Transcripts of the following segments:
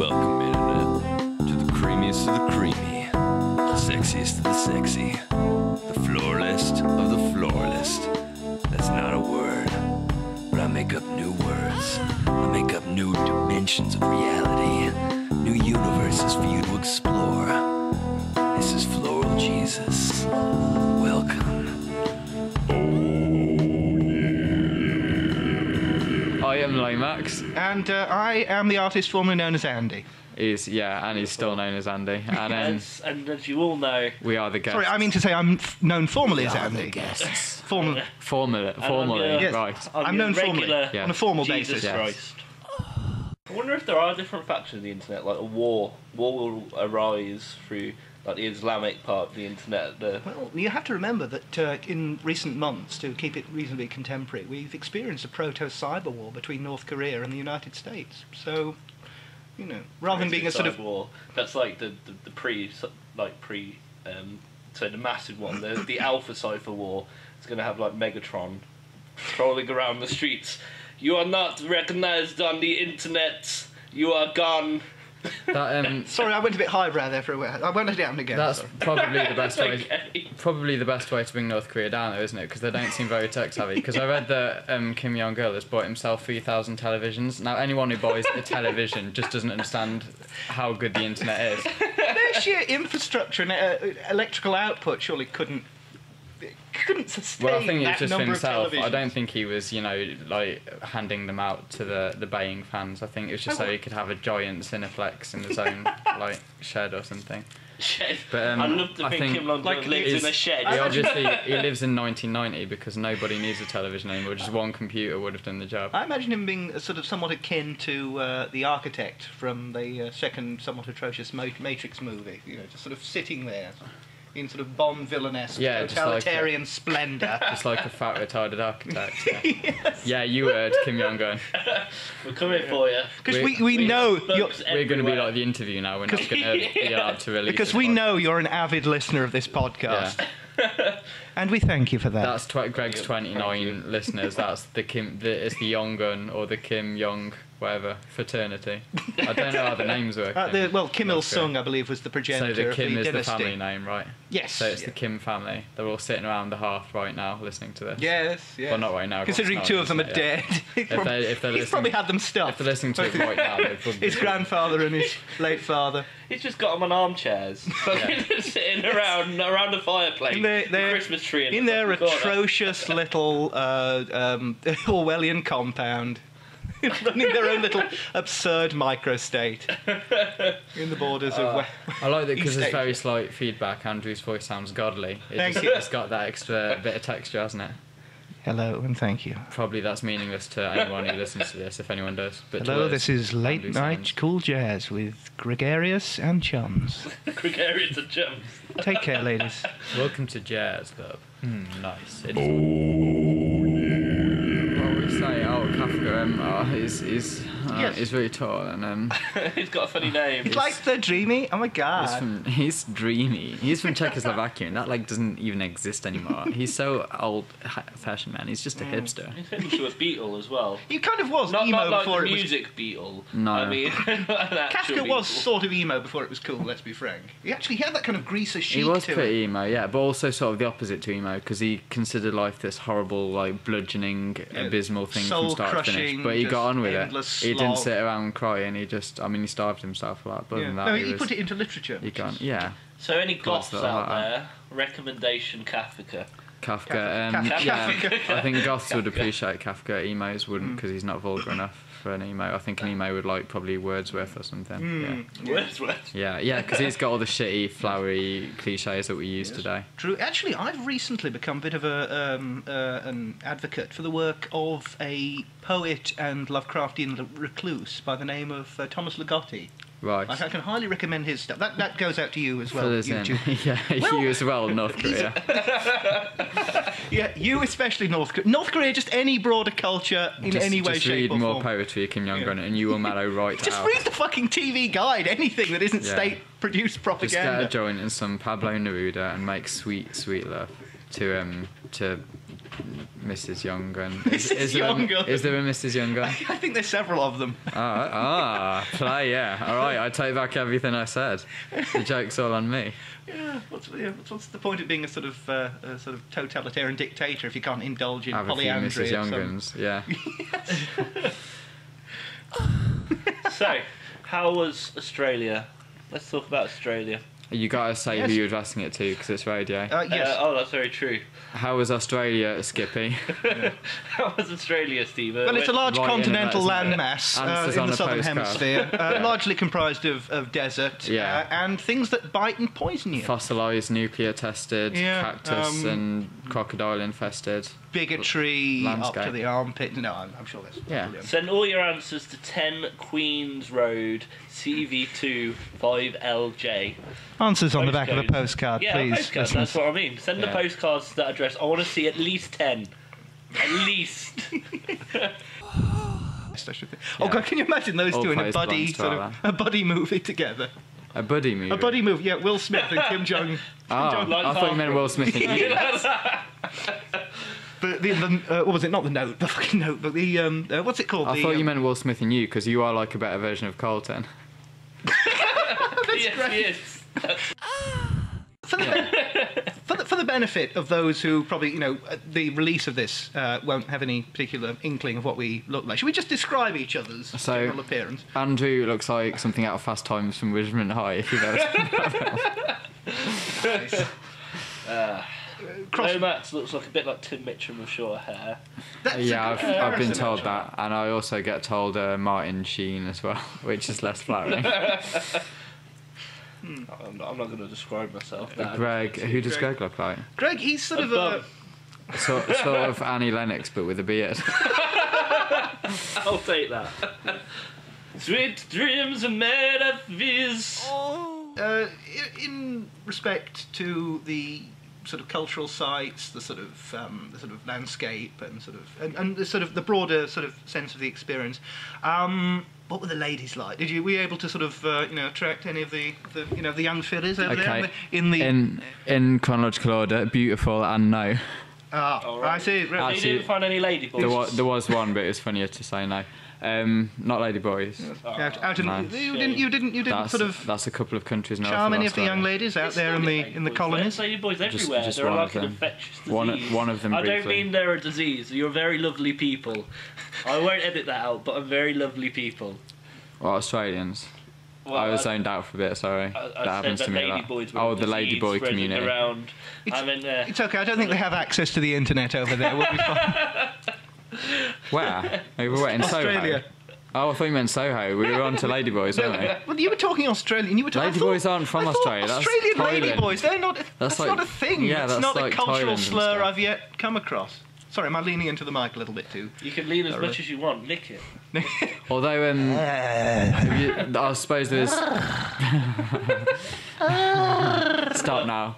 Welcome, Internet, to the creamiest of the creamy, the sexiest of the sexy, the floralist of the floralist. That's not a word, but I make up new words. I make up new dimensions of reality, new universes for you to explore. This is Floral Jesus. Welcome. I am LOMAX. And I am the artist formerly known as Andy. And he's still known as Andy. And and as you all know, we are the guests. Sorry, I mean to say I'm known formally as Andy. guests. Formally, Formally, yes. right. I'm known formally on a formal Jesus basis. Christ. I wonder if there are different factions of the internet, like a war. War will arise through like the Islamic part of the internet. Well, you have to remember that in recent months, to keep it reasonably contemporary, we've experienced a proto-cyber war between North Korea and the United States. So, you know, rather than being a sort of war, that's like the so the massive one, the Alpha Cipher War. It's going to have like Megatron strolling around the streets. You are not recognized on the internet. You are gone. That, sorry, I went a bit highbrow there for a while. I won't let it happen again. That's probably the best way. Okay. Probably the best way to bring North Korea down, though, isn't it? Because they don't seem very tech savvy. Because I read that Kim Jong-il has bought himself 3,000 televisions. Now, anyone who buys a television just doesn't understand how good the internet is. Their sheer infrastructure and electrical output surely couldn't sustain Well, I think it was that just for number himself. of televisions. I don't think he was, like handing them out to the baying fans. I think it was just so he could have a giant Cineplex in his own like shed or something. Shed. But, I'd love to think Kim Jong-il lives in a shed. He obviously he lives in 1990 because nobody needs a television anymore. Just one computer would have done the job. I imagine him being sort of somewhat akin to the architect from the second somewhat atrocious Matrix movie. You know, just sort of sitting there in sort of Bond villainous totalitarian splendour. Just like a fat retarded architect. Yeah, Yes. yeah, you heard Kim Jong-un. We're coming for you. Because we know you're... We're going to be like the interview now. We're not going to be allowed to release. Because we know you're an avid listener of this podcast. Yeah. And we thank you for that. That's Greg's 29 listeners. That's the Kim. It's the Jong-un or the Kim Jong whatever fraternity. I don't know how the names work. Kim Il-sung, I believe, was the progenitor So the Kim of the is dynasty. the family name, right? Yes. So it's the Kim family. They're all sitting around the hearth right now listening to this. Yes, yes. Well, not right now. Considering two of them are dead. If they're He's probably had them stuffed. If they're listening to it right now, they'd probably his grandfather and his late father. He's just got them on armchairs, just sitting around the fireplace, the Christmas tree in their atrocious little Orwellian compound, running their own little absurd microstate in the borders of. I like that because East there's Asia. very slight feedback. Andrew's voice sounds godly. Thank you. It's got that extra bit of texture, hasn't it? Hello and thank you. Probably that's meaningless to anyone who listens to this, if anyone does. But Hello, this is Late Night Cool Jazz with Gregarious and Chums. Gregarious and Chums. Take care, ladies. Welcome to Jazz Club. Nice. What were we saying? Oh, Kafka. He's very tall and He's got a funny name. He's like the dreamy. Oh my god. he's dreamy. He's from Czechoslovakia, and that like doesn't even exist anymore. He's so old-fashioned, man. He's just a hipster. He's into a Beatle as well. He kind of was Not emo like before the it was. music Beatle. No. I mean, Kafka was sort of emo before it was cool. Let's be frank. He had that kind of greaser chic He was to pretty him. emo, yeah, but also sort of the opposite to emo because he considered life this horrible, like bludgeoning, abysmal thing from start to finish. But he got on with it. He didn't sit around crying. He starved himself a lot. But other than that, no, he put it into literature. Yeah. So any goths that out like there, recommendation Kafka. Kafka. Kafka. I think goths would appreciate Kafka. Emos wouldn't because he's not vulgar enough for an emo. I think an emo would like probably Wordsworth or something. Yeah. Wordsworth. Yeah, because he's got all the shitty, flowery cliches that we use today. True. Actually, I've recently become a bit of an advocate for the work of a poet and Lovecraftian recluse by the name of Thomas Ligotti. Right. I can highly recommend his stuff. That goes out to you as well. Fill us in. Yeah, you as well, North Korea. Yeah, you especially North Korea. North Korea, just any broader culture in any way, shape, or Just read more form. poetry, Kim Jong-un, and you will mellow right Just out. read the fucking TV guide. Anything that isn't state-produced Just propaganda. get a joint and some Pablo Neruda and make sweet, sweet love to Mrs. Young Gun. Mrs. Young Gun. Is there a Mrs. Young Gun? I think there's several of them. Play, yeah. All right, I take back everything I said. The joke's all on me. Yeah. What's the point of being a sort of totalitarian dictator if you can't indulge in Have a few polyandry? Mrs. Young Guns, yeah. So, how was Australia? Let's talk about Australia. You gotta say who you're asking it to because it's radio. Yes. Oh, that's very true. How was Australia, Skippy? How was Australia, Steve? Well, it's a large Right continental in landmass Answers in on the a southern postcard. hemisphere, largely comprised of desert and things that bite and poison you. Fossilised, nuclear tested, Yeah, cactus and crocodile infested. Bigotry up landscape. to the armpit. No, I'm sure that's brilliant. Send all your answers to 10 Queens Road, CV2 5LJ. Answers on the back of a Postcodes. postcard, Yeah, please. postcards, that's what I mean. Send the postcards to that address. I want to see at least 10. At least. Oh God, can you imagine those All two in a praise buddy belongs to a buddy movie together? A buddy movie? A buddy movie, yeah. Will Smith and Kim Jong. I thought you meant Will Smith and you. What was it? Not the note, the fucking note, but the what's it called? I thought you meant Will Smith and you because you are like a better version of Colton. Yes. For the benefit of those who probably, the release of this won't have any particular inkling of what we look like, should we just describe each other's general appearance? Andrew looks like something out of Fast Times from Richmond High, if you've ever seen that. LOMAX looks like a bit like Tim Mitchell with short hair. I've been told that, and I also get told Martin Sheen as well, which is less flattering. I'm not going to describe myself. Greg, who does Greg look like? Greg, he's sort of a... Sort of Annie Lennox, but with a beard. I'll take that. Sweet dreams are made of this. In respect to the sort of cultural sites, the sort of landscape, and and the sort of the broader sort of sense of the experience. What were the ladies like? Were you able to sort of attract any of the the young fillies over there in chronological order? Beautiful and no. I see. Actually, you didn't find any lady boys. There was one, but it was funnier to say no. Not lady boys. You didn't sort of. That's a couple of countries now. Charm any of the young ladies out there in the colonies. There's lady boys everywhere. Just they're one like of an them. infectious disease. One of them. I don't briefly. mean they're a disease. You're very lovely people. I won't edit that out, but I'm very lovely people. Well, Australians. Well, I was zoned out for a bit. Sorry, that happens to me. The ladyboy community. Around. It's okay. I don't think they have access to the internet over there. We'll be fine. Where? We were in Australia. Soho. Oh, I thought you meant Soho. We were on to ladyboys, weren't we? Well, you were talking Australian. You were talking. Ladyboys aren't from Australia. That's Australian Thailand. ladyboys. They're not. That's like, not a thing. Yeah, it's that's not like a cultural Thailand slur and stuff. I've yet come across. Sorry, am I leaning into the mic a little bit too? You can lean as much as you want. Lick it. Although, I suppose there's. Stop now.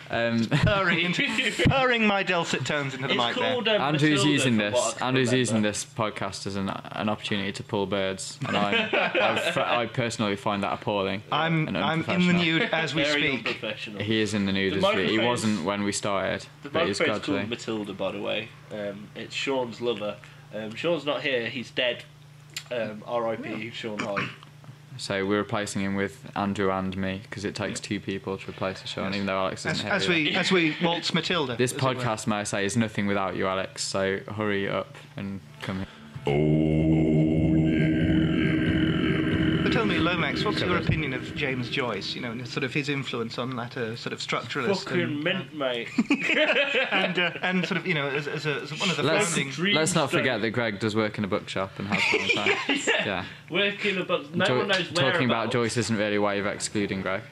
Purring my dulcet tones into the mic there. Andrew's using this podcast as an opportunity to pull birds, and I personally find that appalling. I'm in the nude as we speak. He is in the nude he wasn't when we started. The But he's microphone's gradually. called Matilda, by the way. It's Sean's lover. Sean's not here. He's dead. R.I.P. Sean Hyde. So we're replacing him with Andrew and me because it takes two people to replace Sean, even though Alex isn't here. As we waltz Matilda. This podcast, may I say, is nothing without you, Alex. So hurry up and come here. But tell me, Lomax, what's your opinion of James Joyce? And sort of his influence on that sort of structuralist. Fucking mint, mate. and sort of as one of the founding. Let's not forget that Greg does work in a bookshop and has fun time. Yeah. Work in a book. No one knows where. Talking about Joyce isn't really a way of excluding Greg.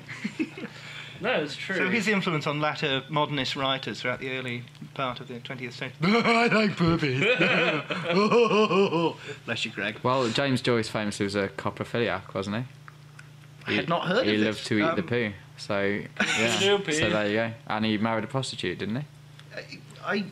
No, it's true. So his influence on latter modernist writers throughout the early part of the 20th century. I like puppies. Bless you, Greg. Well, James Joyce famously was a coprophiliac, wasn't he? I had not heard of He this. loved to eat the poo. So, yeah. So there you go. And he married a prostitute, didn't he? I'm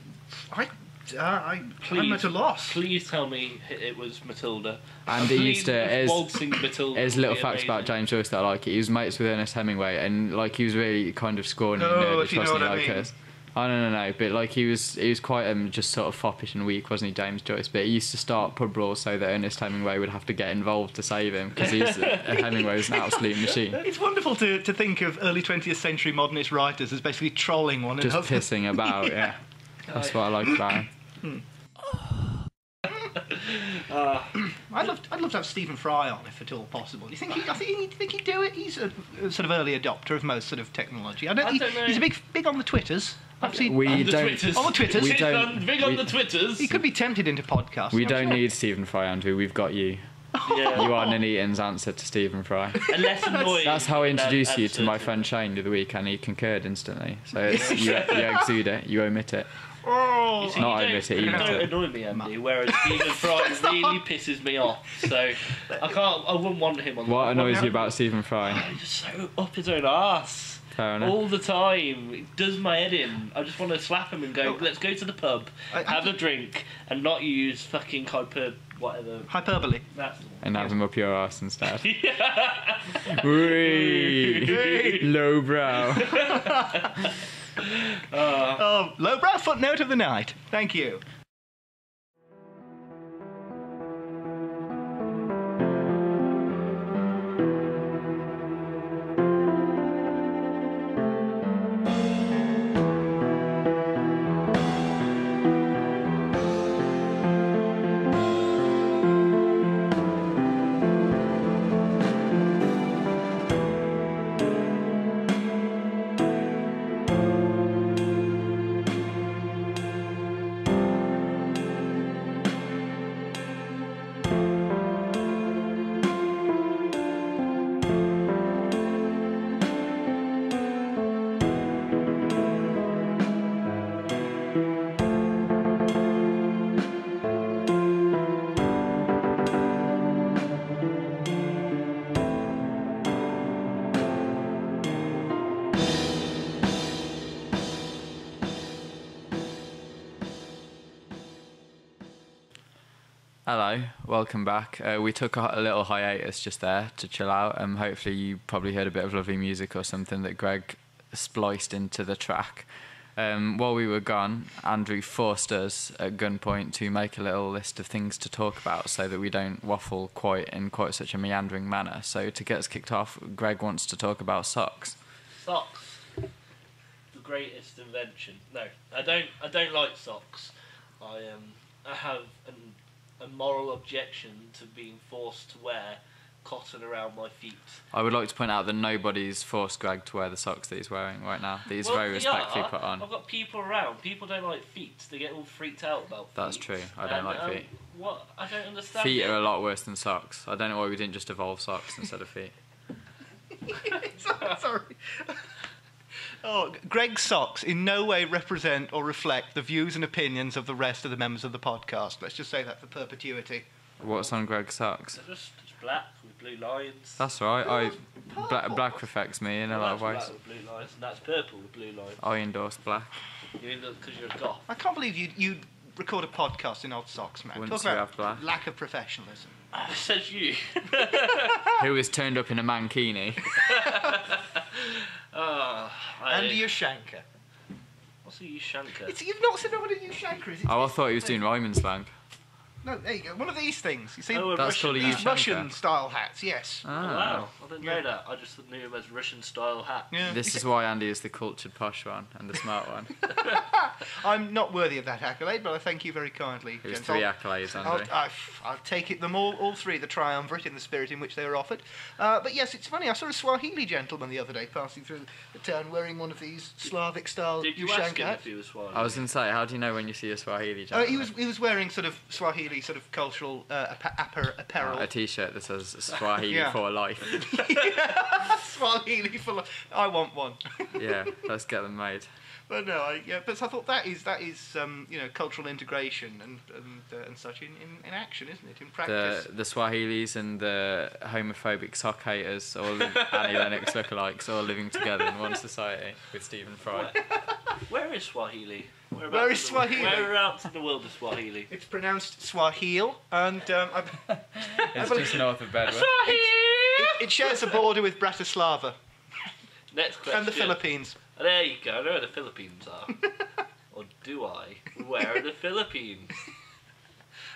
at a loss. Please tell me it was Matilda. And he used to. There's little facts amazing. about James Joyce that I like. He was mates with Ernest Hemingway, and he was really kind of scorny and No, nerdish, if you know wasn't what he? I mean. Us. Oh no! But like he was quite just sort of foppish and weak, wasn't he, James Joyce? But he used to start pub brawls so that Ernest Hemingway would have to get involved to save him because Hemingway was an absolute machine. It's wonderful to think of early 20th century modernist writers as basically trolling one just another. Just pissing about, yeah. That's what I like about him. I'd love to have Stephen Fry on if at all possible. You think he'd do it? He's a sort of early adopter of most sort of technology. I don't know. He's big on the Twitters. On the Twitters. Big on the Twitters. He could be tempted into podcasting. We don't need Stephen Fry, Andrew. We've got you. Yeah. You are Nuneaton's answer to Stephen Fry. Less annoying. That's how I introduced you to my friend Shane the other week, and he concurred instantly. So you exude it, you omit it. Oh, see, not omit it, you don't annoy me, Andy. Whereas Stephen Fry really pisses me off. So I wouldn't want him on. What annoys you about Stephen Fry? He's just so up his own arse. Fair enough. All the time. It does my head in. I just want to slap him and go, let's go to the pub, have a drink, and not use fucking hyperbole. And have him up your arse instead. Yeah. Whee! Lowbrow. Lowbrow footnote of the night. Thank you. Hello, welcome back. We took a little hiatus just there to chill out. Hopefully you probably heard a bit of lovely music or something that Greg spliced into the track. While we were gone, Andrew forced us at gunpoint to make a little list of things to talk about so that we don't waffle in quite such a meandering manner. So to get us kicked off, Greg wants to talk about socks. Socks. The greatest invention. No, I don't like socks. I have a moral objection to being forced to wear cotton around my feet. I would like to point out that nobody's forced Greg to wear the socks that he's wearing right now. These very respectfully put on. I've got people around. People don't like feet. They get all freaked out about feet. That's true. I don't like feet. What? I don't understand. Feet are a lot worse than socks. I don't know why we didn't just evolve socks instead of feet. Sorry. Oh, Greg's socks in no way represent or reflect the views and opinions of the rest of the members of the podcast. Let's just say that for perpetuity. What's on Greg's socks? They're just black with blue lines. That's right. Black affects me in a lot of ways. Black with blue lines, and that's purple with blue lines. I endorse black. You endorse because you're a goth. I can't believe you record a podcast in old socks, man. Wouldn't Talk about have black. Lack of professionalism. Says you. Who is turned up in a mankini? And a Ushanka. What's a Ushanka? You've not said what a Ushanka is. I thought he was doing rhyming slang. No, there you go. One of these things. You see, that's called a Ushanka. Russian-style hats, yes. Oh, wow. I didn't know that. I just knew them as Russian-style hats. Yeah. This is why Andy is the cultured posh one and the smart one. I'm not worthy of that accolade, but I thank you very kindly. It was 3 accolades, Andy. I'll take it them all three, the triumvirate, in the spirit in which they were offered. But yes, it's funny, I saw a Swahili gentleman the other day passing through the town wearing one of these Slavic-style Did you Ushanka ask him hats. if he was Swahili? I was going to say, how do you know when you see a Swahili gentleman? He was wearing sort of Swahili sort of cultural apparel. A t-shirt that says Swahili for life. Swahili for life. I want one. Yeah, let's get them made. But no, but I thought that is cultural integration and such in action, isn't it? In practice. The Swahilis and the homophobic sock haters, all the Annie Lennox lookalikes, all living together in one society with Stephen Fry. Where is Swahili? Where is Swahili? Whereabouts in the world is Swahili? It's pronounced Swahili, and it's just north of Bedford. It shares a border with Bratislava. Next question. And the Philippines. There you go. I know where the Philippines are. Or do I? Where are the Philippines?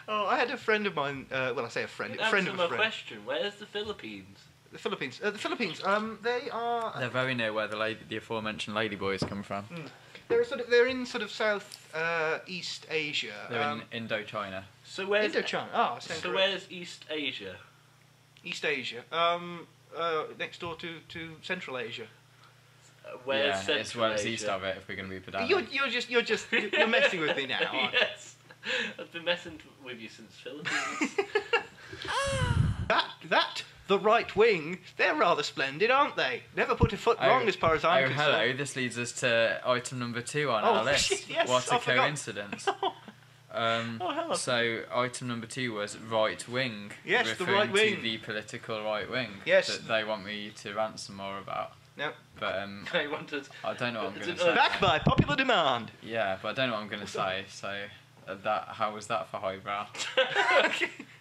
Oh, I had a friend of mine. Well, I say a friend. A friend of a my friend. question. Where's the Philippines? The Philippines. The Philippines. They are. They're very near where the aforementioned ladyboys come from. They're in sort of South East Asia. They're in Indochina. So where's Indochina. Oh, so where's East Asia? East Asia. Next door to Central Asia. Where's Central it's well, it's Asia? east of it. If we're going to be pedantic. You're messing with me now. Aren't you? Yes. I've been messing with you since Philippines. The right wing, they're rather splendid, aren't they? Never put a foot wrong as far as I'm concerned. Hello, this leads us to item number 2 on our list. Yes, what I a forgot. coincidence. Hello. So item number 2 was right wing. Yes, the referring right wing. to the political right wing. Yes. That they want me to rant some more about. No. But I wanted. I don't know what I'm going to say. Back by popular demand. Yeah, but I don't know what I'm going to say. So how was that for highbrow?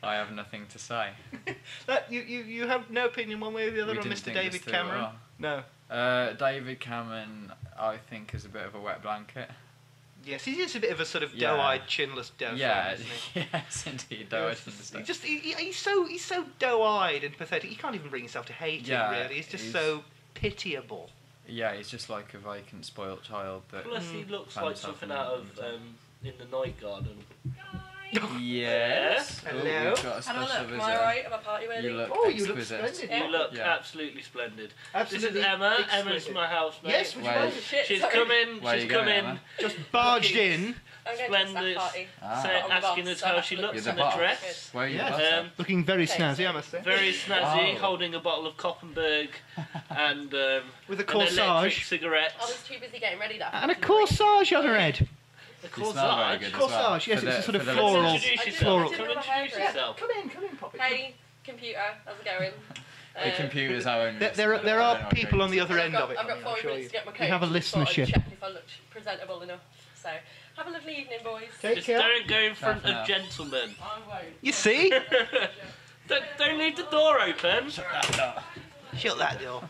I have nothing to say. You have no opinion one way or the other We on didn't Mr. think David this through Cameron? well. No. David Cameron, I think, is a bit of a wet blanket. Yes, he is a bit of a sort of Yeah. doe-eyed, chinless doe. Yeah, isn't he? yes, indeed. No, I understand. He's so doe-eyed and pathetic. He can't even bring himself to hate him. Really, he's just so pitiable. Yeah, he's just like a vacant, spoilt child. That Plus, he looks finds like himself something in out of the- In the Night Garden. Yes. Hello. We've got a Have a special look. Am visitor. I alright? Am I party ready? You look Oh, you look exquisite. splendid. You look Yeah. absolutely splendid. Absolutely This is Emma. exquisite. Emma's my housemate. Yes, would you Wait. like? Shit, She's sorry. come in. Where She's you come going, in. Emma? Just barged Looking in, I'm going to a Splendid. staff party. Ah. So I'm the asking boss, us so I how have she to look looks You're in the a boss. dress. Where are you Yes. the boss of? looking very Okay, snazzy, so- I must say. Very snazzy, Oh. holding a bottle of Koppenberg and With a an corsage. electric cigarette. I was too busy getting ready that And a corsage on her head. A You smell very good as well. Corsage, yes, For it's the- a sort of for the floral. listeners. Introduce I yourself. Floral. Come didn't have a introduce hairdresser. yourself. Come in, pop it. Hey, computer, how's it going? The computer's our own. There listener, I are don't know people on the what other end of it. I've got I'll 5 show minutes you. to get my We coat. have a just thought I'd listenership. check if I looked presentable enough. So, have a lovely evening, boys. Take Just care. don't go in front Fair enough. of gentlemen. I won't. You see? Don't leave the door open. Shut that door.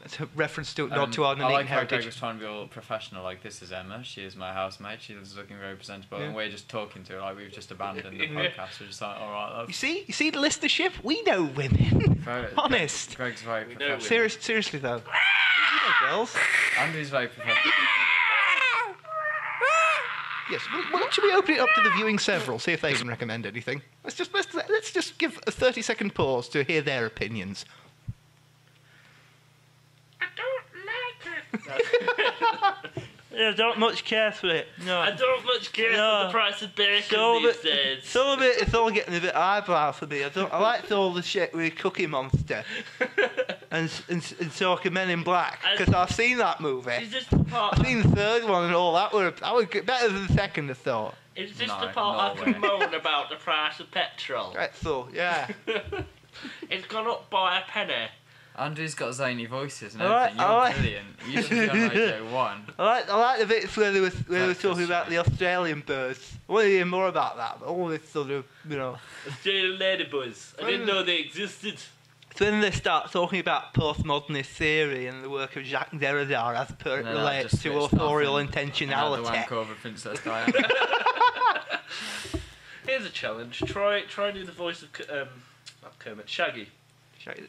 It's a reference to nod to our I Nuneaton like how Greg heritage. was trying to be all professional. Like, this is Emma. She is my housemate. She's looking very presentable, Yeah. and we're just talking to her like we've just abandoned the podcast. We're just like, all right, love. You see the listenership? We know women. Very- Honest. Greg's very know professional. Seriously though. You know, girls. Andrew's very professional. Yes. Well, should we open it up to the viewing several? See if they can recommend anything. Let's just give a 30-second pause to hear their opinions. I don't like it. Yeah, I don't much care for it. No. I don't much care No. for the price of bacon Some of these it, days. some of it, it's all getting a bit eyebrow for me. I liked all the shit with Cookie Monster and Talking Men in Black because I've seen that movie. It's just the part. I've seen the third one and all that. That was better than the second, I thought. It's just No, the part no I can way. moan about the price of petrol. That's all. Yeah. It's gone up by a penny. Andrew's got zany voices and I like- everything. I You're like- brilliant. You should be on Radio 1. I like the bits where they were That's talking just about the Australian birds. I want to hear more about that. But all this sort of, Australian ladyboys. I didn't know they existed. So then they start talking about postmodernist theory and the work of Jacques Derrida as per it And then I relates just to switched off authorial and Another intentionality. wank over Princess Diana. Here's a challenge. Try and do the voice of not Kermit, Shaggy.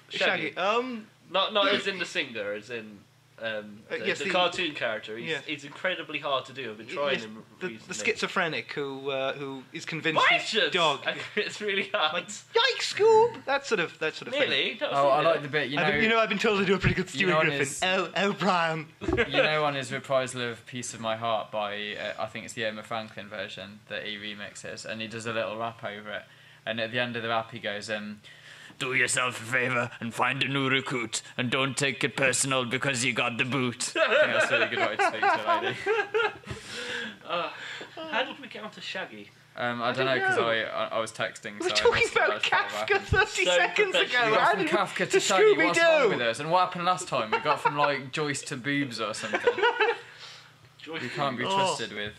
Shaggy. Not as in the singer, as in yes, the the- cartoon character. He's, yeah. he's incredibly hard to do. I've been trying Yes, him the recently. schizophrenic who is convinced his Righteous! dog. It's really hard. Yikes, Scoob! That sort of thing. Nearly. That was Oh, I nearly. like the bit, I've been told to do a pretty good you Stewie know on Griffin. his- Oh, Brian. you know, on his reprisal of Piece of My Heart by, I think it's the Emma Franklin version that he remixes, and he does a little rap over it. And at the end of the rap, he goes, do yourself a favour and find a new recruit, and don't take it personal because you got the boot. I think that's a really good way to speak to a lady. How did we get onto Shaggy? I don't know, because I was texting. We're so I talking missed it. about That's how Kafka it happened. 30 So seconds professional. ago. We How got from did- Kafka to to Shaggy. What's wrong Scooby-Doo. with us? And what happened last time? We got from like Joyce to boobs or something. We can't be trusted with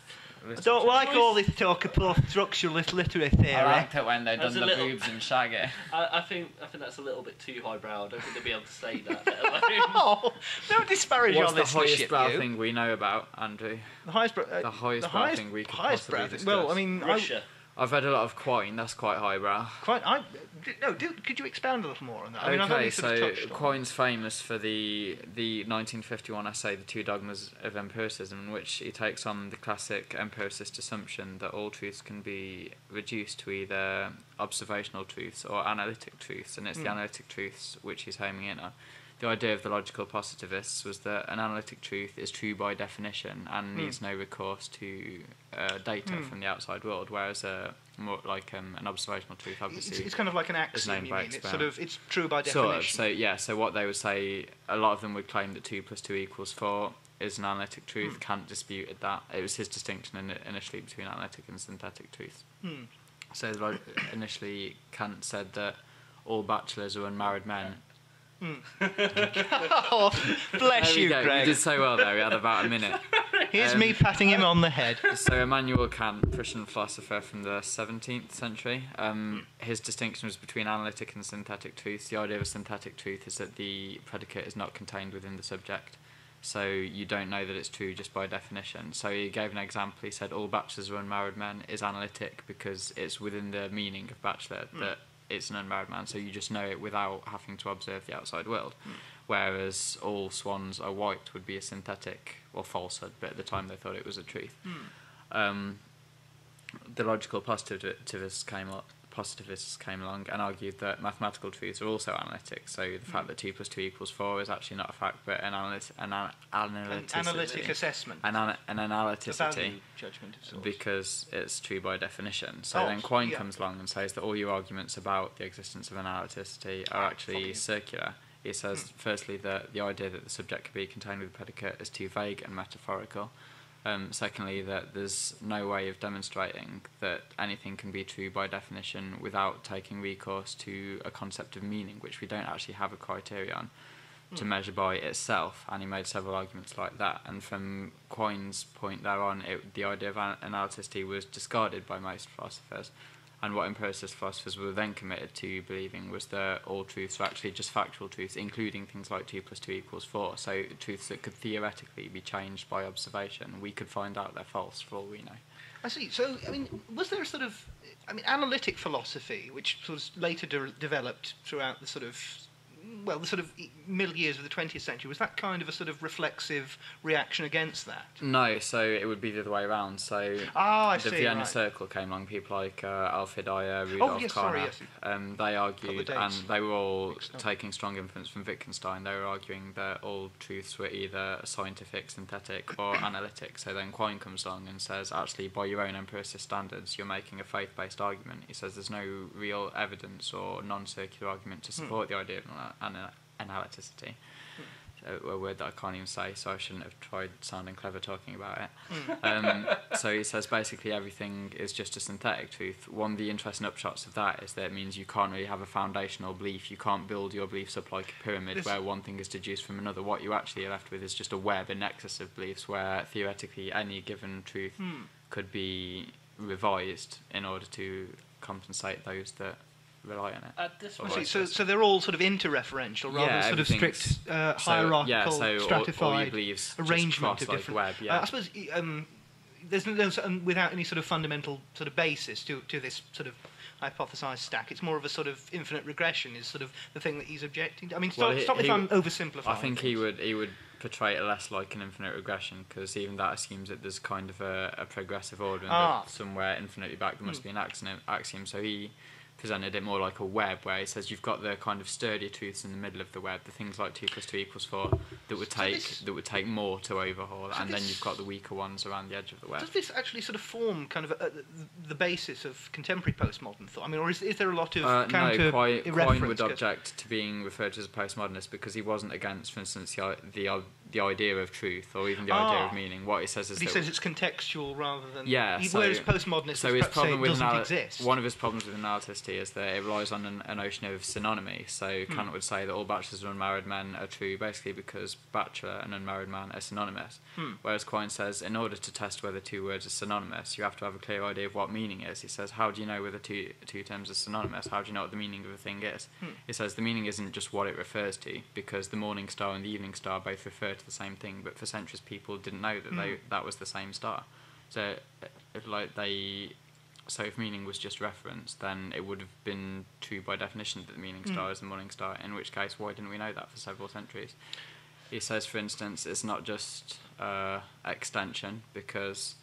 I don't like all this talk of post-structuralist literary theory. I liked it when they'd done That's a the little- boobs and Shaggy. I think that's a little bit too highbrow. I don't think they'll be able to say that. let alone- Oh, don't disparage What's our the highest listenership, brow you. thing we know about, Andrew? The highest brow, The highest brow thing we could highest possibly brow thing. discuss. Well, I mean, Russia. I've read a lot of Quine, that's quite highbrow. could you expound a little more on that? I mean, I've Okay, only sort of so touched on it. Quine's famous for the 1951 essay, The Two Dogmas of Empiricism, in which he takes on the classic empiricist assumption that all truths can be reduced to either observational truths or analytic truths, and it's the analytic truths which he's homing in on. The idea of the logical positivists was that an analytic truth is true by definition and needs no recourse to data from the outside world, whereas more like an observational truth, obviously, It's kind of like an axiom, known you by mean? It's sort of, it's true by sort definition. of. So what they would say, a lot of them would claim that 2 + 2 = 4 is an analytic truth. Kant disputed that. It was his distinction initially between analytic and synthetic truths. So like, initially Kant said that all bachelors are unmarried men. Oh, bless There we you, go. Greg. We did so well there. We had about a minute. Here's me patting him on the head. So Immanuel Kant, Prussian philosopher from the 17th century, his distinction was between analytic and synthetic truths. The idea of a synthetic truth is that the predicate is not contained within the subject, so you don't know that it's true just by definition. So he gave an example. He said all bachelors are unmarried men is analytic because it's within the meaning of bachelor that it's an unmarried man, so you just know it without having to observe the outside world. Whereas all swans are white would be a synthetic or falsehood, but at the time they thought it was a truth. The logical positivists came along and argued that mathematical truths are also analytic. So the fact that 2 + 2 = 4 is actually not a fact, but an analytic Assessment. an The analyticity. value judgment of sorts. Because it's true by definition. So Oh, then Quine yeah. comes along and says that all your arguments about the existence of analyticity are actually circular. He says, firstly, that the idea that the subject can be contained with a predicate is too vague and metaphorical. Secondly, that there's no way of demonstrating that anything can be true by definition without taking recourse to a concept of meaning, which we don't actually have a criterion to measure by itself, and he made several arguments like that. And from Quine's point thereon, the idea of analyticity was discarded by most philosophers, and what empiricist philosophers were then committed to believing was that all truths were actually just factual truths, including things like 2 + 2 = 4, so truths that could theoretically be changed by observation. We could find out they're false for all we know. I see. So, I mean, was there a sort of, analytic philosophy, which was later developed throughout the sort of middle years of the 20th century, was that kind of a sort of reflexive reaction against that? No, so it would be the other way around. So I the see, Vienna right. Circle came along, people like Alfred Ayer, Rudolf yes, sorry, Carnap, yes. they argued, dates and they were all mixed up. taking strong influence from Wittgenstein. They were arguing that all truths were either scientific, synthetic, or analytic. So then Quine comes along and says, actually, by your own empiricist standards, you're making a faith-based argument. He says there's no real evidence or non-circular argument to support the idea of analyticity. So, a word that I can't even say, so I shouldn't have tried sounding clever talking about it. So he says basically everything is just a synthetic truth. One of the interesting upshots of that is that it means you can't really have a foundational belief. You can't build your beliefs up like a pyramid where one thing is deduced from another. What you actually are left with is just a web, a nexus of beliefs where theoretically any given truth could be revised in order to compensate those that rely on it. At this I point, see. So they're all sort of interreferential rather than sort of strict hierarchical, all stratified your beliefs just arrangement cross of like different. web, yeah. I suppose there's without any sort of fundamental sort of basis to this sort of hypothesized stack. It's more of a sort of infinite regression is sort of the thing that he's objecting to. I mean, stop me if I'm oversimplifying. I think things. he would portray it less like an infinite regression, because even that assumes that there's kind of a progressive order and that somewhere infinitely back there must be an axiom. So he presented it more like a web, where he says you've got the kind of sturdier truths in the middle of the web, the things like 2 + 2 = 4 that would take more to overhaul, and then you've got the weaker ones around the edge of the web. Does this actually sort of form kind of the basis of contemporary postmodern thought? I mean, or is there a lot of no, Quine would 'cause- object to being referred to as a postmodernist because he wasn't against, for instance, the idea of truth or even the idea of meaning. What he says is But he says it's contextual rather than... Yeah, whereas postmodernists so his perhaps say problem it with doesn't exist. one of his problems with analyticity diversity is that it relies on a notion of synonymy. So Kant would say that all bachelors and unmarried men are true basically because bachelor and unmarried man are synonymous. Whereas Quine says in order to test whether two words are synonymous, you have to have a clear idea of what meaning is. He says, how do you know whether two terms are synonymous? How do you know what the meaning of a thing is? He says the meaning isn't just what it refers to, because the morning star and the evening star both refer to the same thing, but for centuries people didn't know that that was the same star. So if meaning was just reference, then it would have been true by definition that the meaning star is the morning star, in which case why didn't we know that for several centuries? He says, for instance, it's not just extension, because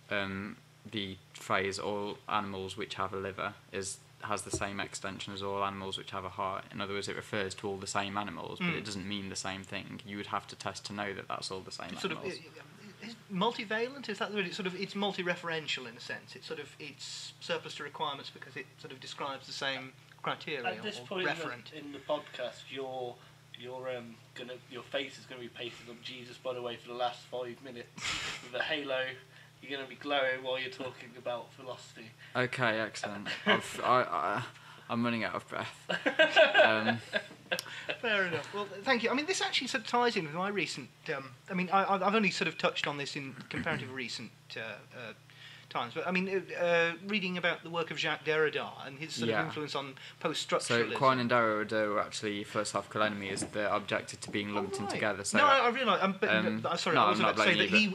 the phrase all animals which have a liver has the same extension as all animals which have a heart. In other words, it refers to all the same animals, but it doesn't mean the same thing. You would have to test to know that that's all the same animals. Is multivalent? Is that really it's multi-referential in a sense? It's surplus to requirements because it sort of describes the same criteria. At this point in the podcast, your face is going to be pasted on Jesus, by the way, for the last 5 minutes with a halo. You're going to be glowing while you're talking about philosophy. Okay, excellent. I'm running out of breath. Fair enough. Well, thank you. I mean, this actually sort of ties in with my recent... I've only sort of touched on this in comparative recent times, but I mean, reading about the work of Jacques Derrida and his sort of influence on post-structuralism. So Quine and Derrida were actually philosophical enemies that objected to being lumped in together. So, no, I realise. Sorry, I was about to say that he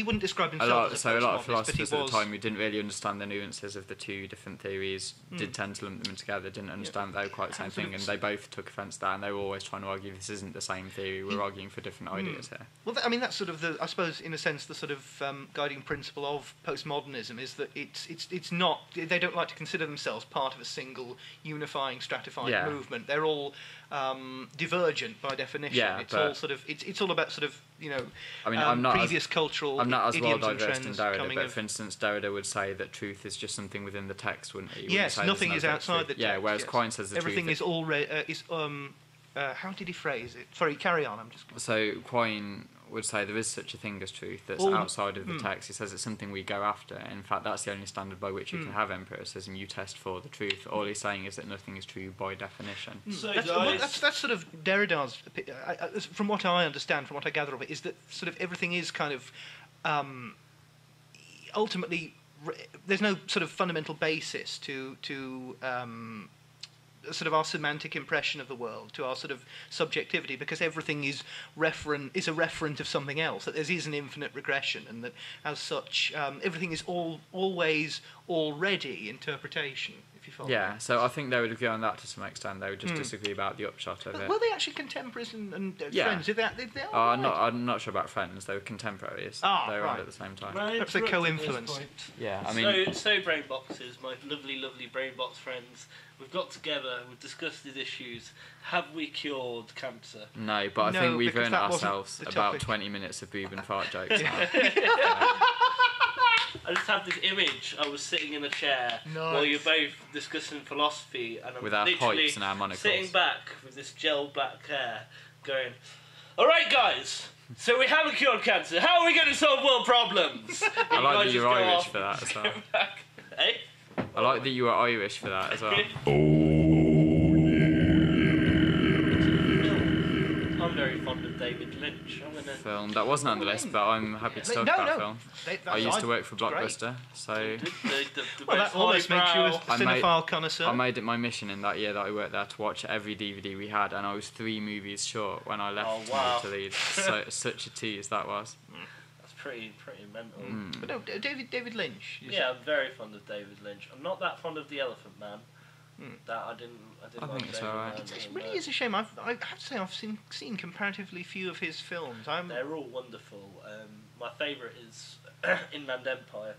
wouldn't describe himself as a lot of philosophers at the time who didn't really understand the nuances of the two different theories did tend to lump them in together, didn't understand they were quite the same thing, and they both took offence to that, and they were always trying to argue this isn't the same theory, we're arguing for different ideas here. Well, that's sort of I suppose, in a sense, the sort of guiding principle of postmodernism is that it's not. They don't like to consider themselves part of a single unifying, stratified movement. They're all divergent by definition. Yeah, it's all sort of. It's all about sort of previous cultural. I'm not as well diversed in trends Derrida, but for instance, Derrida would say that truth is just something within the text, wouldn't he? Yes, nothing is outside the text. Yeah, whereas Quine says the everything truth is already how did he phrase it? Sorry, carry on. So Quine would say there is such a thing as truth that's outside of the text. He says it's something we go after. In fact, that's the only standard by which you can have empiricism. You test for the truth. All he's saying is that nothing is true by definition. So that's sort of Derrida's. From what I understand, from what I gather of it, is that sort of everything is kind of ultimately there's no sort of fundamental basis to sort of our semantic impression of the world, to our sort of subjectivity, because everything is a referent of something else, that there is an infinite regression, and that as such everything is always already interpretation, if you follow. Yeah, so I think they would agree on that to some extent. They would just disagree about the upshot of it. Were they actually contemporaries and friends? I'm not sure about friends. They were contemporaries. They were around at the same time. Perhaps they co-influenced. Yeah, I mean... So brain boxes, my lovely, lovely brain box friends, we've got together, we've discussed these issues. Have we cured cancer? No, but I think we've earned ourselves about 20 minutes of boob and fart jokes now. I just have this image. I was sitting in a chair while you're both discussing philosophy, and I'm with our literally pipes and our monocles, sitting back with this gel black hair, going, "All right, guys. So we haven't cured cancer. How are we going to solve world problems?" I like that you're Irish for that as well. Hey? I like that you were Irish for that as well. I'm very fond of David Lynch. Film that wasn't on the list, but I'm happy to talk about film. I used to work for Blockbuster, so well, that almost makes you a cinephile connoisseur. I made it my mission in that year that I worked there to watch every DVD we had, and I was 3 movies short when I left to leave. So such a tease that was. That's pretty mental. But no, David Lynch. Yeah, I'm very fond of David Lynch. I'm not that fond of The Elephant Man. That I didn't I think it's alright. It really is a shame. I have to say I've seen comparatively few of his films. They're all wonderful. My favourite is Inland Empire,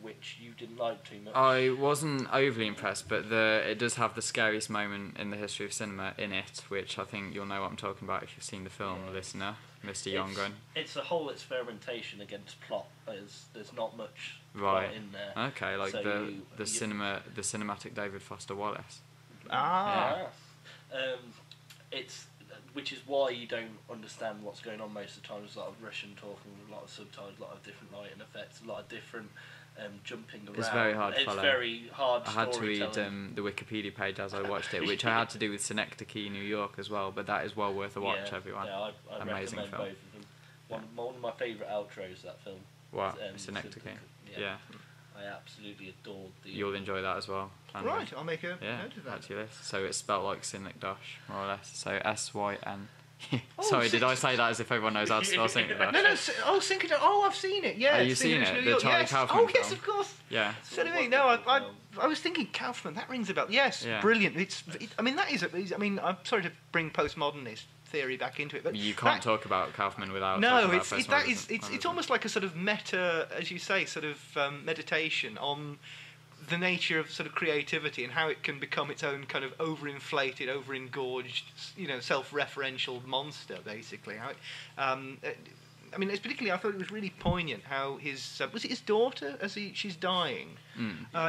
which you didn't like too much. I wasn't overly impressed, but it does have the scariest moment in the history of cinema in it, which I think you'll know what I'm talking about if you've seen the film, listener, Mr. Younggun. It's a whole experimentation against plot. There's not much plot in there. Okay, like so the cinematic David Foster Wallace. It's which is why you don't understand what's going on most of the time. There's a lot of Russian talking, a lot of subtitles, a lot of different lighting effects, a lot of different jumping around. It's very hard to It's follow. very hard. I had to read the Wikipedia page as I watched it, which I had to do with SEXYYYY New York as well. But that is well worth a watch, everyone. Yeah, I Amazing recommend film. both of them. One of my favourite outros of that film. What? is, SEXYYYY. Yeah. Yeah. I absolutely adored the. You'll enjoy that as well. Right, I'll make a note of that. That's your list. So it's spelled like Synecdoche, more or less. So SYN. Oh, Sorry, did I say that as if everyone knows how to spell Synecdoche? No, Synecdoche. Oh, I've seen it. Yeah. Have you seen it? The Charlie Kaufman Oh, yes, film? of course. Yeah. So do me. No, I was thinking Kaufman. That rings a bell. Yes, Yeah. brilliant. I mean, that is. I mean, I'm sorry to bring postmodernist theory back into it, but You can't talk about Kaufman without. No, talking about it's almost like a sort of meta, as you say, sort of meditation on the nature of sort of creativity and how it can become its own kind of overinflated, overengorged, self-referential monster, basically. How it, I mean, it's particularly, I thought it was really poignant how his was it his daughter she's dying.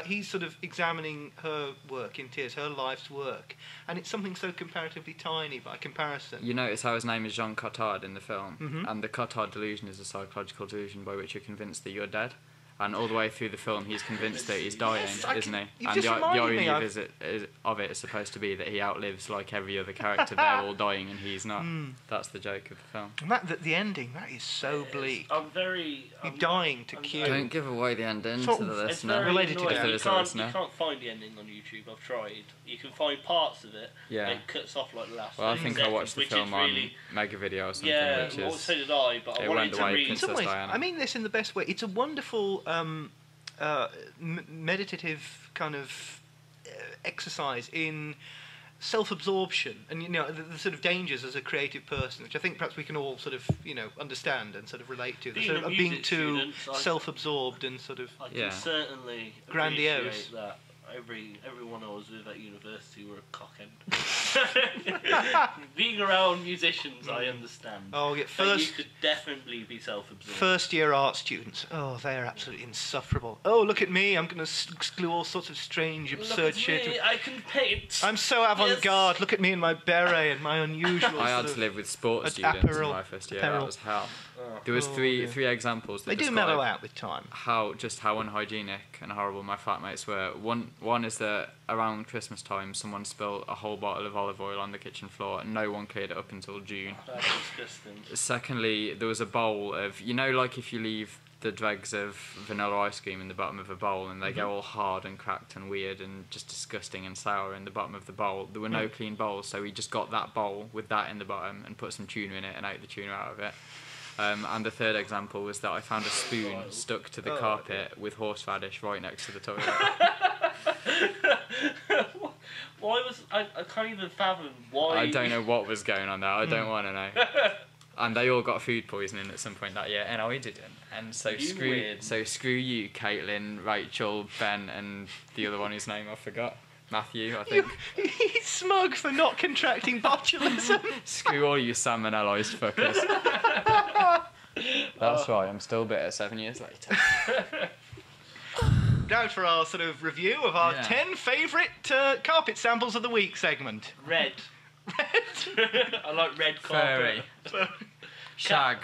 He's sort of examining her work in tears, her life's work, and it's something so comparatively tiny by comparison. You notice how his name is Jean Cotard in the film, and the Cotard delusion is a psychological delusion by which you're convinced that you're dead. And all the way through the film, he's convinced that he's dying, isn't he? And the irony of it is supposed to be that he outlives like every other character. They're all dying and he's not. That's the joke of the film. And the ending, that is so bleak. You're dying to cue. Don't give away the ending Sort to the of- listener. related to that. You can't find the ending on YouTube. I've tried. You can find parts of it. Yeah. It cuts off like the last. Well, I 30 think I seconds, watched the which film is on really, Mega Video or something, Yeah, which well, is. so did I. But I it wanted went to away read. In some ways, Diana. I mean this in the best way. It's a wonderful meditative kind of exercise in self-absorption and the sort of dangers as a creative person, which I think perhaps we can all sort of understand and sort of relate to. Being Sort of a being music too student, self-absorbed and sort of I can certainly grandiose. appreciate that. Everyone I was with at university were a cockend. Being around musicians, I understand. Oh, yeah, But you could definitely be self-absorbed. first-year art students. Oh, they are absolutely insufferable. Oh, look at me! I'm going to glue all sorts of strange, absurd shit. Me, I can paint. I'm so avant-garde. Look at me in my beret and my unusual. I had sort to of live with sports students apparel- in my first year. apparel. That was hell. There was three examples that They do describe mellow out with time. how unhygienic and horrible my flatmates were. One is that around Christmas time, someone spilled a whole bottle of olive oil on the kitchen floor, and no one cleared it up until June. That's disgusting. Secondly, there was a bowl of like if you leave the dregs of vanilla ice cream in the bottom of a bowl and they go all hard and cracked and weird and just disgusting and sour in the bottom of the bowl. There were no clean bowls, so we just got that bowl with that in the bottom and put some tuna in it and ate the tuna out of it. And the third example was that I found a spoon stuck to the carpet with horseradish right next to the toilet. Why was I can't even fathom why. I don't know what was going on there. I don't want to know. And they all got food poisoning at some point that year, and I didn't. And so screw you, Caitlin, Rachel, Ben, and the other one whose name I forgot. Matthew, I think. He's smug for not contracting botulism. Screw all you salmonellised fuckers. That's right, I'm still bitter 7 years later. Now for our sort of review of our 10 favourite carpet samples of the week segment. Red. I like red carpet. Fairy. Shag.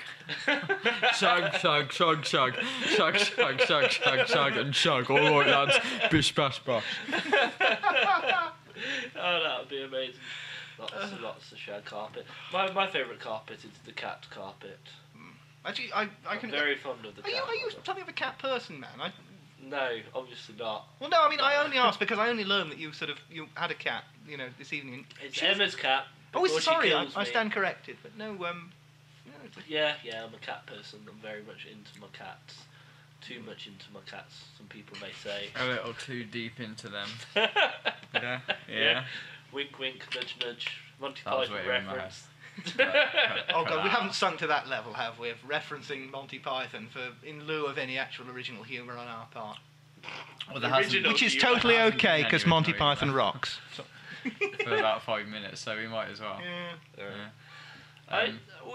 Shag, shag, shag, shag. Shag, shag, shag, shag, shag, and shag. All right, lads. Bish, bash, bash. Oh, that would be amazing. Lots of shag carpet. My favourite carpet is the cat carpet. Actually, I can. I'm very fond of the cat. Are you something of a cat person, man? No, obviously not. Well, no. I mean, I only asked because I only learned that you had a cat, this evening. It's Emma's cat. Oh, sorry, I me. stand corrected, but no. Yeah, I'm a cat person. I'm very much into my cats. Too much into my cats, some people may say. A little too deep into them. Yeah. Wink, wink, nudge, nudge. Monty Python reference. Oh God, we haven't sunk to that level, have we? Of referencing Monty Python in lieu of any actual original humour on our part. Which is totally okay because Monty Python rocks. For about 5 minutes, so we might as well.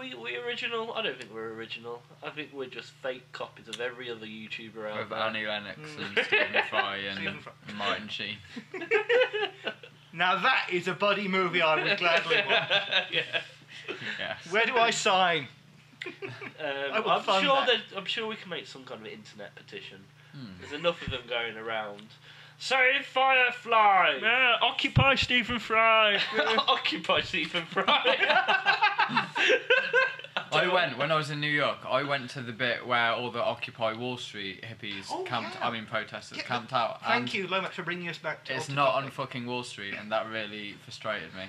We original? I don't think we're original. I think we're just fake copies of every other YouTuber out With there. Annie Lennox and Stephen Fry and Martin Sheen. Now that is a buddy movie I would gladly watch. Yes. Where do I sign? I'm sure we can make some kind of internet petition. There's enough of them going around. Save Firefly! Yeah, occupy Stephen Fry! Occupy Stephen Fry! When I was in New York, I went to the bit where all the Occupy Wall Street hippies protesters camped out. Thank you, Lomax, for bringing us back to It's not on fucking Wall Street, and that really frustrated me.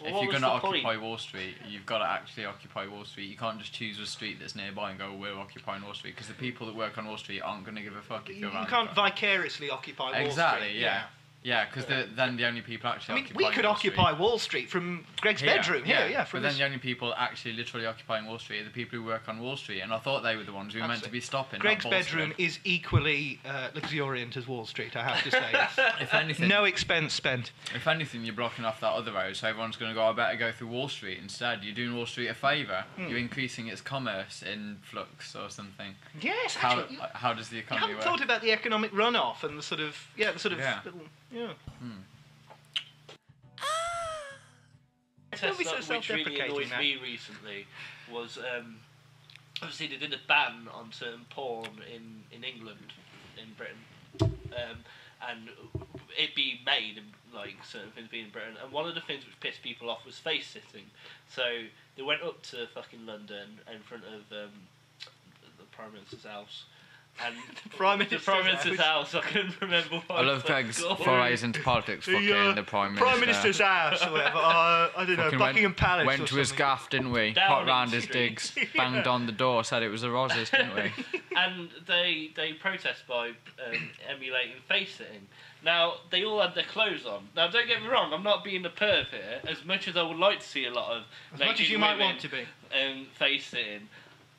Well, if you're going to occupy point? Wall Street, you've got to actually occupy Wall Street. You can't just choose a street that's nearby and go, we're occupying Wall Street, because the people that work on Wall Street aren't going to give a fuck if you're around. You can't vicariously occupy Wall Street. Exactly, yeah. Yeah, because then the only people actually occupying we could Wall occupy Street. Wall Street from Greg's bedroom here, But then the only people actually literally occupying Wall Street are the people who work on Wall Street, and I thought they were the ones we were meant to be stopping. Greg's bedroom is equally luxuriant as Wall Street, I have to say. If anything, no expense spent. If anything, you're blocking off that other road, so everyone's going to go, I better go through Wall Street instead. You're doing Wall Street a favour. You're increasing its commerce in flux or something. Yes, how, actually. how does the economy haven't work? thought about the economic runoff and the little. Don't be so Which really self-deprecating, annoyed Matt. me recently was obviously they did a ban on certain porn in England, in Britain, and it being made and like certain things being in Britain. And one of the things which pissed people off was face sitting. So they went up to fucking London in front of the Prime Minister's house. And the Prime Minister's house. I couldn't remember what I love Greg's forays into politics. Fucking the Prime Minister. Prime Minister's house or whatever. I don't know, Buckingham Palace. Went to his gaff, didn't we? Pot round his Street. digs, banged on the door, said it was a Roses, didn't we? And they protest by emulating face sitting. Now, they all had their clothes on. Now, don't get me wrong, I'm not being a perv here, as much as I would like to see a lot of as much as you might want to be. Face sitting.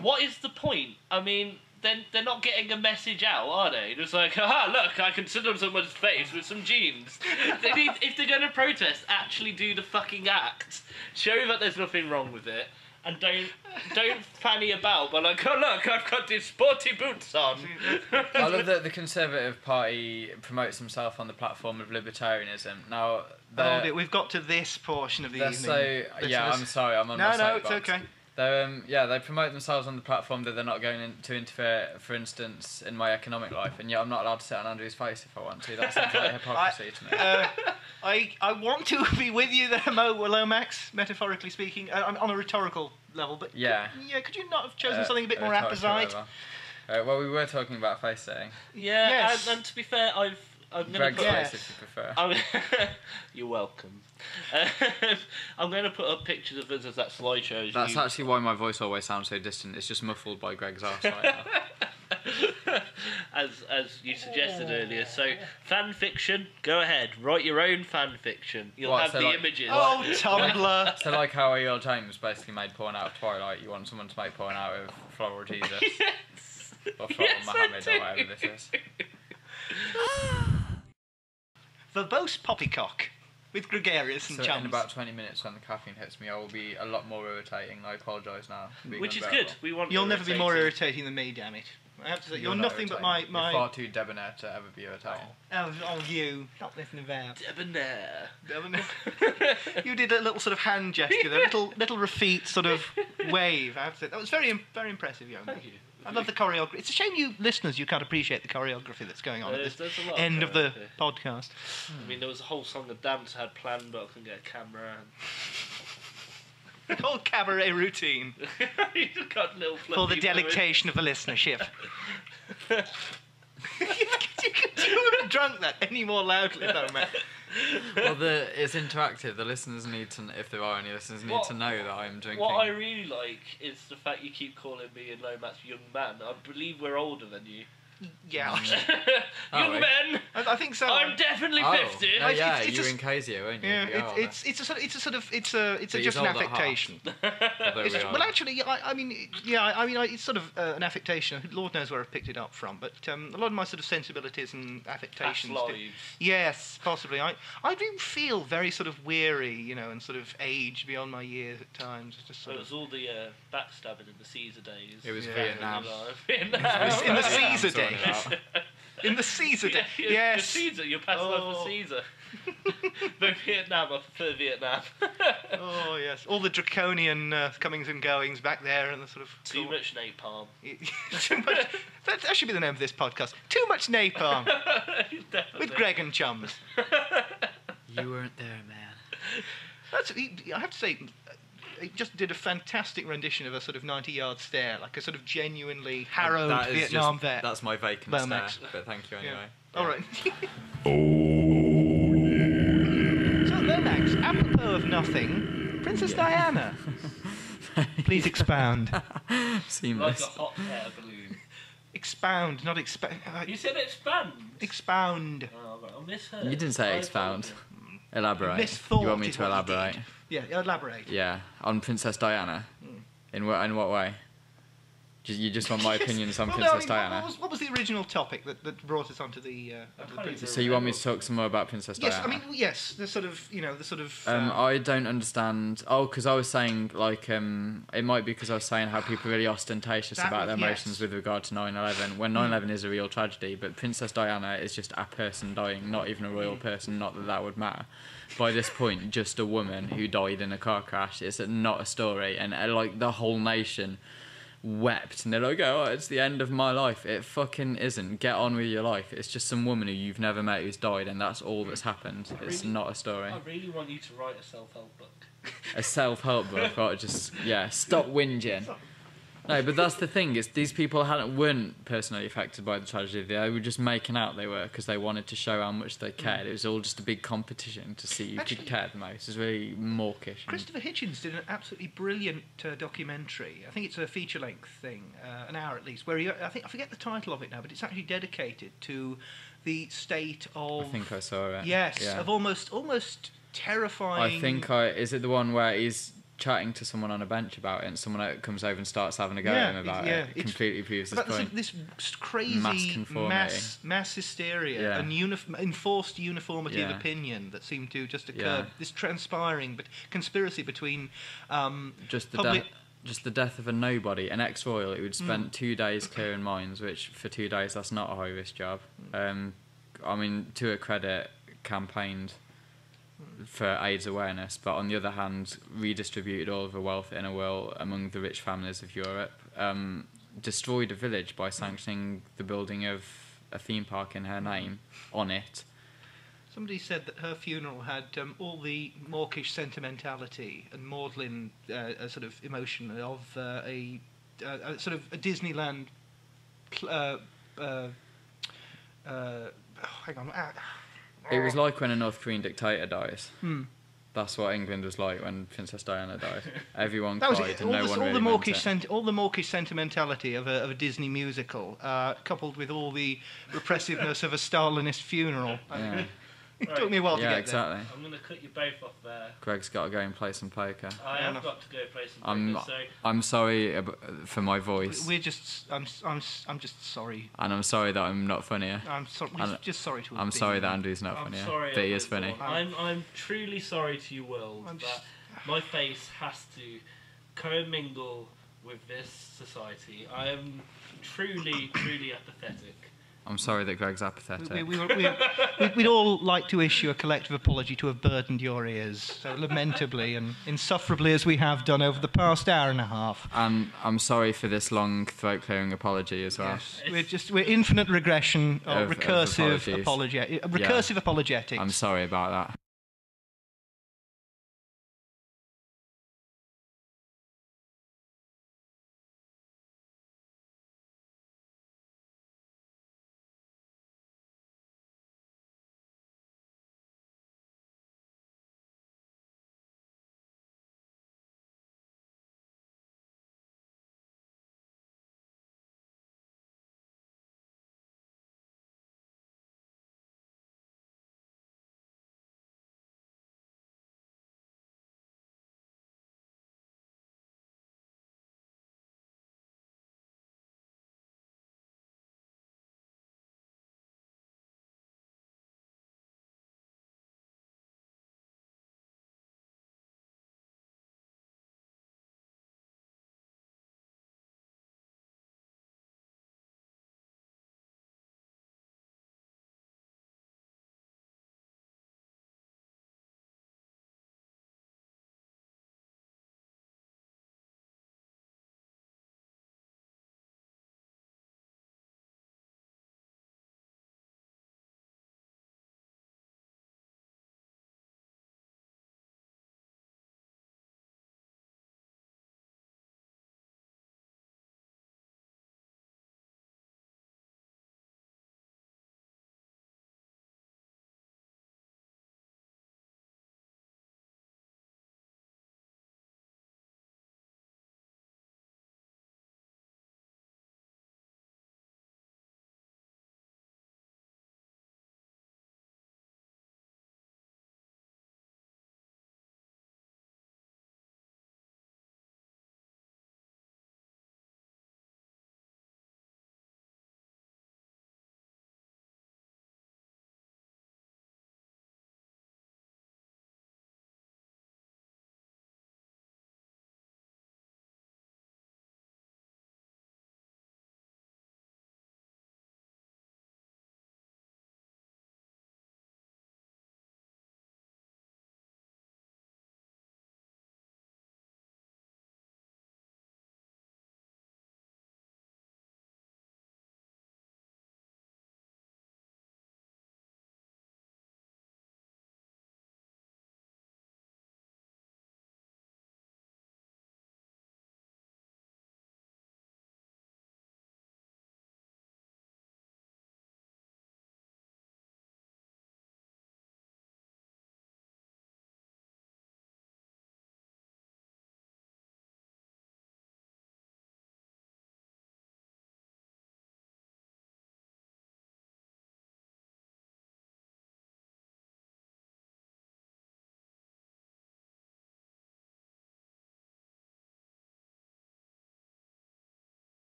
What is the point? I mean, then they're not getting a message out, are they? Just like, aha, look, I can sit on someone's face with some jeans. If they're going to protest, actually do the fucking act. Show that there's nothing wrong with it. And don't fanny about by like, oh look, I've got these sporty boots on. I love that the Conservative Party promotes themselves on the platform of libertarianism. Now, we've got to this portion of the evening. I'm sorry, I'm on my No, soapbox. it's okay. They promote themselves on the platform that they're not going to interfere, for instance, in my economic life, and yet I'm not allowed to sit on Andrew's face if I want to. That seems like hypocrisy to me. I want to be with you there, Lomax, metaphorically speaking, on a rhetorical level, but could you not have chosen something a bit more apposite? Well, we were talking about face sitting. Yeah, yes. and to be fair, I'm going to Greg's put face, if you prefer. You're welcome. I'm going to put up pictures of us as that slideshow. That's actually why my voice always sounds so distant. It's just muffled by Greg's arse right now. as you suggested earlier. So, fan fiction, go ahead. Write your own fan fiction. You'll have the images. Oh, Tumblr! So like how A.L. James basically made porn out of Twilight, you want someone to make porn out of Floral Jesus. Yes. Or Floral Mohammed or whatever this is. Verbose poppycock with gregarious and So chums. in about 20 minutes when the caffeine hits me, I will be a lot more irritating. I apologise now. Which is good. You'll never be more irritating than me, damn it. I have to say, you're nothing but my... You're far too debonair to ever be irritating. Oh, you. Not nothing about. Debonair. You did a little sort of hand gesture, a little Rafit sort of wave, I have to say. That was very impressive, young man. Thank you. I love the choreography. It's a shame you listeners, you can't appreciate the choreography that's going on at this There's a lot end of the choreography. podcast. I mean, there was a whole song and dance I had planned, but I couldn't get a camera. The whole cabaret routine You just got little for the delectation of the listenership. You couldn't have drunk that any more loudly, though, man. Well, it's interactive. The listeners need to, if there are any listeners, need to know that I'm drinking. What I really like is the fact you keep calling me and Lomax young man. I believe we're older than you. Yeah. Young men! I think so. I'm definitely 50. No, yeah, it's you were a- in Casio, weren't you? Yeah, it's just he's an old at heart. affectation. Well, actually, it's sort of an affectation. Lord knows where I've picked it up from, but a lot of my sort of sensibilities and affectations. Past lives. Yes, possibly. I do feel very sort of weary, and sort of aged beyond my years at times. Just sort It of was all the backstabbing in the Caesar days. It was Yeah. Vietnam. in the Caesar Vietnam, days. In the Caesar days. Yeah, Yes. Caesar, you're passing over Caesar. No, Vietnam, I prefer Vietnam. Oh, yes. All the draconian comings and goings back there and the sort of... Too much napalm. Too much... That should be the name of this podcast. Too much napalm. Definitely. With Greg and chums. You weren't there, man. I have to say, he just did a fantastic rendition of a sort of 90-yard stare, like a sort of genuinely harrowed Vietnam vet. That's my vacant LOMAX. stare, but thank you anyway. Yeah. All right. So, LOMAX, apropos of nothing, Princess Diana. Please expound. Like Seamless. a hot air balloon. Expound, not expand. You said expand. Expound. Oh, right, I misheard. You didn't say expound. Elaborate. Misthought You want me is to what you elaborate? did. Yeah, elaborate. Yeah, on Princess Diana. In what way? You just want my opinions on Well, Princess no, I mean, Diana? what was the original topic that brought us onto the princess? So you want me to talk some more about Princess Yes, Diana? I mean, yes, the sort of... I don't understand. Oh, because I was saying, like, it might be because I was saying how people are really ostentatious That about their was- yes. emotions with regard to 9/11, when 9/11 is a real tragedy, but Princess Diana is just a person dying, not even a royal person, not that that would matter. By this point, just a woman who died in a car crash. It's not a story, and like, the whole nation wept, and they're like, oh, it's the end of my life. It fucking isn't. Get on with your life. It's just some woman who you've never met who's died, and that's all that's happened. It's not a story. I really want you to write a self-help book. A self-help book, or just, stop whinging. No, but that's the thing, is these people weren't personally affected by the tragedy. They were just making out they were, because they wanted to show how much they cared. It was all just a big competition to see who could care the most. It was really mawkish. Christopher Hitchens did an absolutely brilliant documentary. I think it's a feature-length thing, an hour at least, where I forget the title of it now, but it's actually dedicated to the state of... I think I saw it. Yes, Yeah. of almost terrifying... I think is it the one where he's chatting to someone on a bench about it, and someone comes over and starts having a go at him about it? It completely proves this point. This crazy Mass conformity. mass hysteria and enforced uniformity of opinion that seemed to just occur. This transpiring conspiracy between just the public... Just the death of a nobody, an ex-royal who had spent 2 days clearing mines, which for 2 days, that's not a high-risk job. I mean, to her credit, campaigned for AIDS awareness, but on the other hand, redistributed all of her wealth in a will among the rich families of Europe, destroyed a village by sanctioning the building of a theme park in her name on it. Somebody said that her funeral had all the mawkish sentimentality and maudlin sort of emotion of a sort of a Disneyland... hang on. It was like when a North Korean dictator dies. That's what England was like when Princess Diana died. Everyone cried and no one really meant it. All the mawkish sentimentality of a Disney musical, coupled with all the repressiveness of a Stalinist funeral. Yeah. It took me a while to get exactly. I'm going to cut you both off there. Greg's got to go and play some poker. I have got to go play some poker, so... I'm sorry for my voice. I'm just sorry. And I'm sorry that I'm not funnier. I'm sorry. Just sorry to. I'm sorry that Andrew's not I'm funnier. sorry, But he is funny. I'm truly sorry to you, world, that my face has to commingle with this society. I am truly, truly apathetic. I'm sorry that Greg's apathetic. We'd all like to issue a collective apology to have burdened your ears so lamentably and insufferably as we have done over the past hour and a half. And I'm sorry for this long throat-clearing apology as well. Yes, we're infinite regression or recursive apologies. apologetic. I'm sorry about that.